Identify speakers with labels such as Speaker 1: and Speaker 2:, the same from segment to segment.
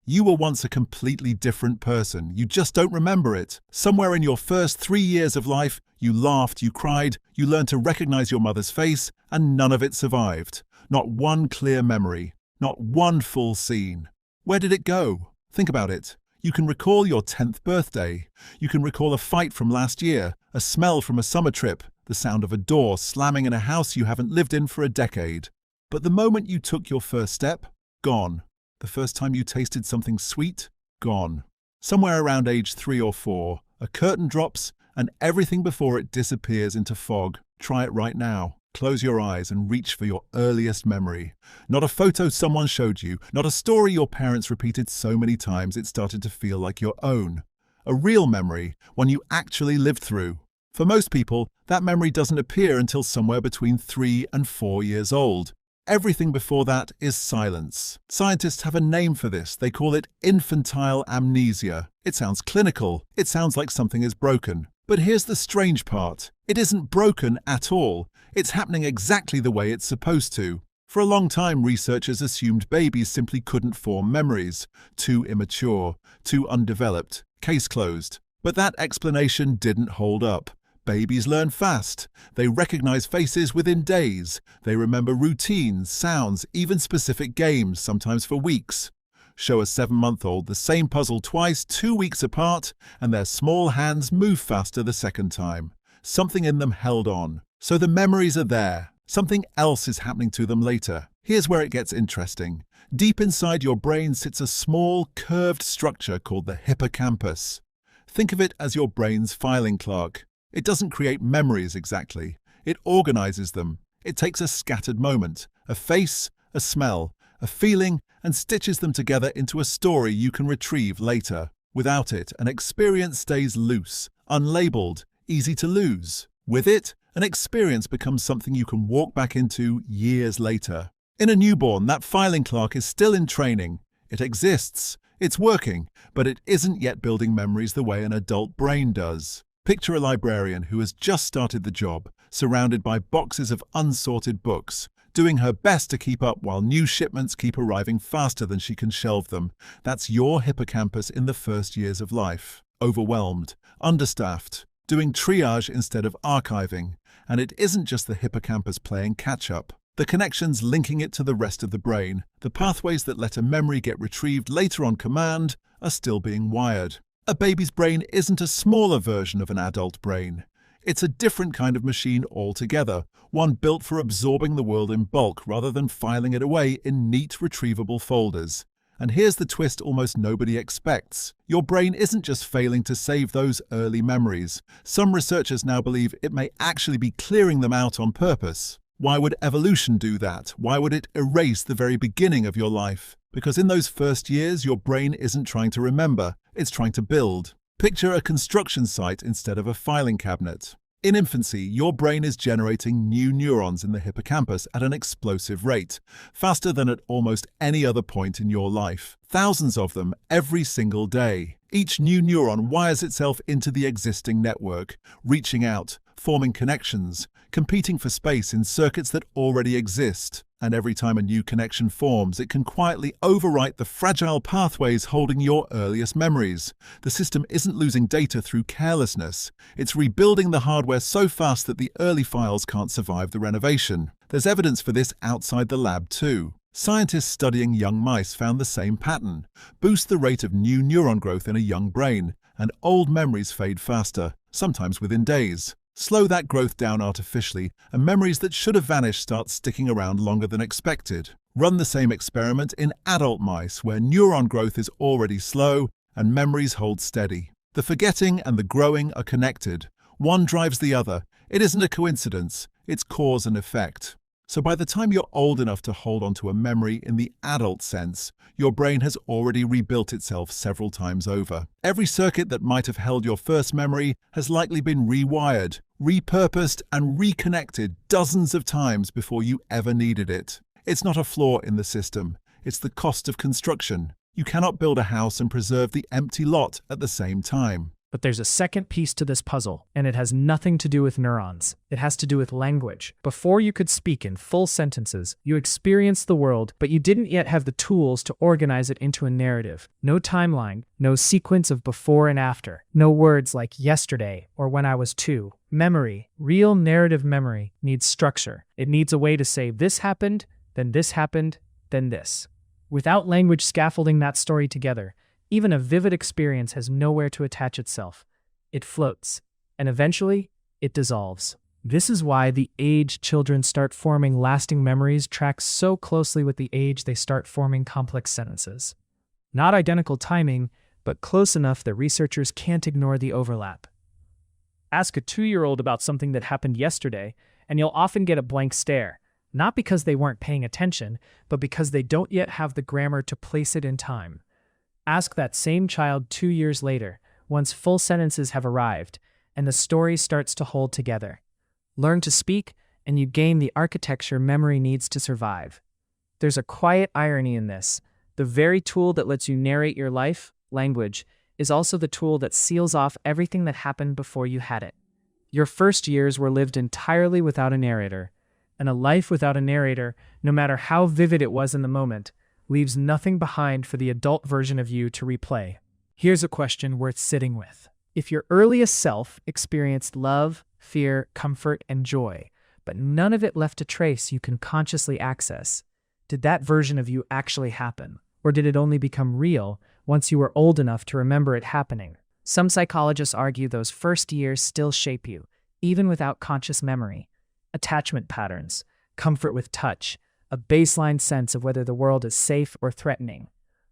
Speaker 1: You were once a completely different person. You just don't remember it. Somewhere in your first 3 years of life, you laughed, you cried, you learned to recognize your mother's face, and none of it survived. Not one clear memory. Not one full scene. Where did it go? Think about it. You can recall your 10th birthday. You can recall a fight from last year, a smell from a summer trip, the sound of a door slamming in a house you haven't lived in for a decade. But the moment you took your first step, gone. The first time you tasted something sweet, gone. Somewhere around age 3 or 4, a curtain drops and everything before it disappears into fog. Try it right now. Close your eyes and reach for your earliest memory. Not a photo someone showed you, not a story your parents repeated so many times it started to feel like your own. A real memory, one you actually lived through. For most people, that memory doesn't appear until somewhere between 3 and 4 years old. Everything before that is silence. Scientists have a name for this. They call it infantile amnesia. It sounds clinical. It sounds like something is broken. But here's the strange part. It isn't broken at all. It's happening exactly the way it's supposed to. For a long time, researchers assumed babies simply couldn't form memories. Too immature, too undeveloped. Case closed. But that explanation didn't hold up. Babies learn fast. They recognize faces within days. They remember routines, sounds, even specific games, sometimes for weeks. Show a 7-month-old the same puzzle twice, 2 weeks apart, and their small hands move faster the second time. Something in them held on. So the memories are there. Something else is happening to them later. Here's where it gets interesting. Deep inside your brain sits a small, curved structure called the hippocampus. Think of it as your brain's filing clerk. It doesn't create memories exactly. It organizes them. It takes a scattered moment, a face, a smell, a feeling, and stitches them together into a story you can retrieve later. Without it, an experience stays loose, unlabeled, easy to lose. With it, an experience becomes something you can walk back into years later. In a newborn, that filing clerk is still in training. It exists, it's working, but it isn't yet building memories the way an adult brain does. Picture a librarian who has just started the job, surrounded by boxes of unsorted books, doing her best to keep up while new shipments keep arriving faster than she can shelve them. That's your hippocampus in the first years of life. Overwhelmed, understaffed, doing triage instead of archiving. And it isn't just the hippocampus playing catch-up. The connections linking it to the rest of the brain, the pathways that let a memory get retrieved later on command, are still being wired. A baby's brain isn't a smaller version of an adult brain. It's a different kind of machine altogether, one built for absorbing the world in bulk rather than filing it away in neat, retrievable folders. And here's the twist almost nobody expects. Your brain isn't just failing to save those early memories. Some researchers now believe it may actually be clearing them out on purpose. Why would evolution do that? Why would it erase the very beginning of your life? Because in those first years, your brain isn't trying to remember, it's trying to build. Picture a construction site instead of a filing cabinet. In infancy, your brain is generating new neurons in the hippocampus at an explosive rate, faster than at almost any other point in your life. Thousands of them every single day. Each new neuron wires itself into the existing network, reaching out, forming connections, competing for space in circuits that already exist. And every time a new connection forms, it can quietly overwrite the fragile pathways holding your earliest memories. The system isn't losing data through carelessness. It's rebuilding the hardware so fast that the early files can't survive the renovation. There's evidence for this outside the lab too. Scientists studying young mice found the same pattern. Boost the rate of new neuron growth in a young brain, and old memories fade faster, sometimes within days. Slow that growth down artificially, and memories that should have vanished start sticking around longer than expected. Run the same experiment in adult mice, where neuron growth is already slow and memories hold steady. The forgetting and the growing are connected. One drives the other. It isn't a coincidence, it's cause and effect. So by the time you're old enough to hold onto a memory in the adult sense, your brain has already rebuilt itself several times over. Every circuit that might have held your first memory has likely been rewired, repurposed, and reconnected dozens of times before you ever needed it. It's not a flaw in the system, it's the cost of construction. You cannot build a house and preserve the empty lot at the same time.
Speaker 2: But there's a second piece to this puzzle, and it has nothing to do with neurons. It has to do with language. Before you could speak in full sentences, you experienced the world, but you didn't yet have the tools to organize it into a narrative. No timeline, no sequence of before and after, no words like yesterday or when I was 2. Memory, real narrative memory, needs structure. It needs a way to say this happened, then this. Without language scaffolding that story together, even a vivid experience has nowhere to attach itself. It floats, and eventually, it dissolves. This is why the age children start forming lasting memories tracks so closely with the age they start forming complex sentences. Not identical timing, but close enough that researchers can't ignore the overlap. Ask a 2-year-old about something that happened yesterday, and you'll often get a blank stare, not because they weren't paying attention, but because they don't yet have the grammar to place it in time. Ask that same child 2 years later, once full sentences have arrived, and the story starts to hold together. Learn to speak, and you gain the architecture memory needs to survive. There's a quiet irony in this. The very tool that lets you narrate your life, language, is also the tool that seals off everything that happened before you had it. Your first years were lived entirely without a narrator, and a life without a narrator, no matter how vivid it was in the moment, leaves nothing behind for the adult version of you to replay. Here's a question worth sitting with. If your earliest self experienced love, fear, comfort, and joy, but none of it left a trace you can consciously access, did that version of you actually happen? Or did it only become real once you were old enough to remember it happening? Some psychologists argue those first years still shape you, even without conscious memory. Attachment patterns, comfort with touch, a baseline sense of whether the world is safe or threatening.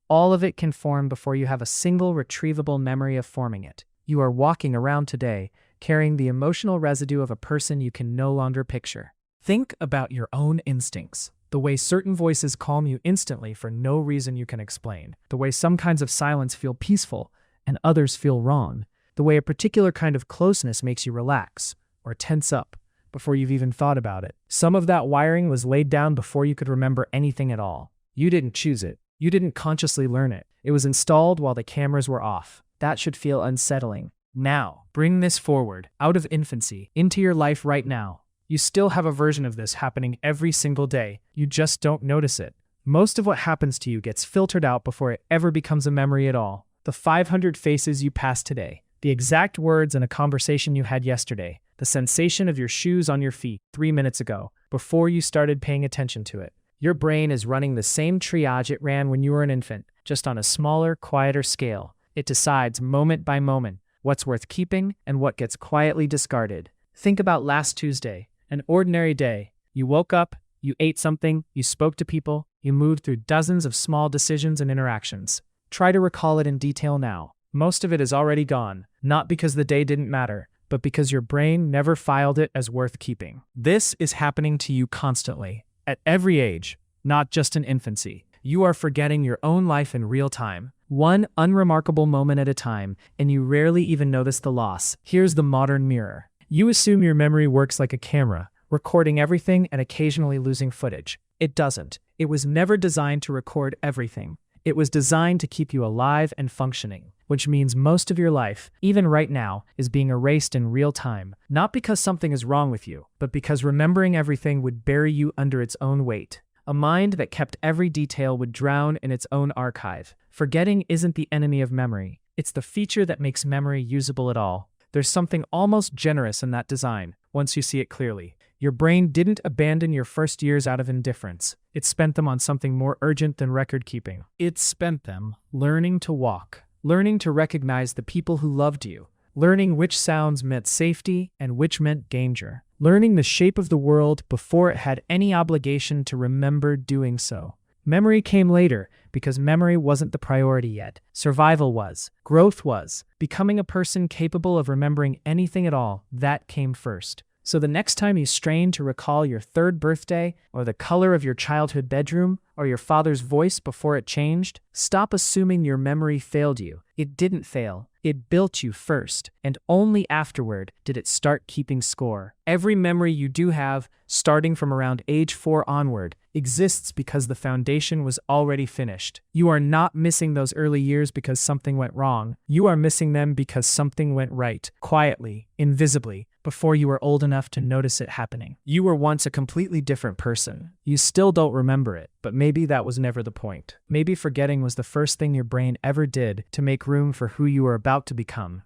Speaker 2: All of it can form before you have a single retrievable memory of forming it. You are walking around today, carrying the emotional residue of a person you can no longer picture. Think about your own instincts. The way certain voices calm you instantly for no reason you can explain. The way some kinds of silence feel peaceful and others feel wrong. The way a particular kind of closeness makes you relax or tense up before you've even thought about it. Some of that wiring was laid down before you could remember anything at all. You didn't choose it. You didn't consciously learn it. It was installed while the cameras were off. That should feel unsettling. Now, bring this forward, out of infancy, into your life right now. You still have a version of this happening every single day. You just don't notice it. Most of what happens to you gets filtered out before it ever becomes a memory at all. The 500 faces you passed today, the exact words in a conversation you had yesterday, the sensation of your shoes on your feet 3 minutes ago, before you started paying attention to it. Your brain is running the same triage it ran when you were an infant, just on a smaller, quieter scale. It decides moment by moment what's worth keeping and what gets quietly discarded. Think about last Tuesday, an ordinary day. You woke up, you ate something, you spoke to people, you moved through dozens of small decisions and interactions. Try to recall it in detail now. Most of it is already gone, not because the day didn't matter, but because your brain never filed it as worth keeping. This is happening to you constantly, at every age, not just in infancy. You are forgetting your own life in real time, one unremarkable moment at a time, and you rarely even notice the loss. Here's the modern mirror. You assume your memory works like a camera, recording everything and occasionally losing footage. It doesn't. It was never designed to record everything. It was designed to keep you alive and functioning, which means most of your life, even right now, is being erased in real time, not because something is wrong with you, but because remembering everything would bury you under its own weight. A mind that kept every detail would drown in its own archive. Forgetting isn't the enemy of memory. It's the feature that makes memory usable at all. There's something almost generous in that design, once you see it clearly. Your brain didn't abandon your first years out of indifference. It spent them on something more urgent than record-keeping. It spent them learning to walk, learning to recognize the people who loved you, learning which sounds meant safety and which meant danger, learning the shape of the world before it had any obligation to remember doing so. Memory came later because memory wasn't the priority yet. Survival was. Growth was. Becoming a person capable of remembering anything at all, that came first. So the next time you strain to recall your 3rd birthday, or the color of your childhood bedroom, or your father's voice before it changed, stop assuming your memory failed you. It didn't fail. It built you first, and only afterward did it start keeping score. Every memory you do have, starting from around age 4 onward, exists because the foundation was already finished. You are not missing those early years because something went wrong. You are missing them because something went right, quietly, invisibly, before you were old enough to notice it happening. You were once a completely different person. You still don't remember it, but maybe that was never the point. Maybe forgetting was the first thing your brain ever did to make room for who you were about to become.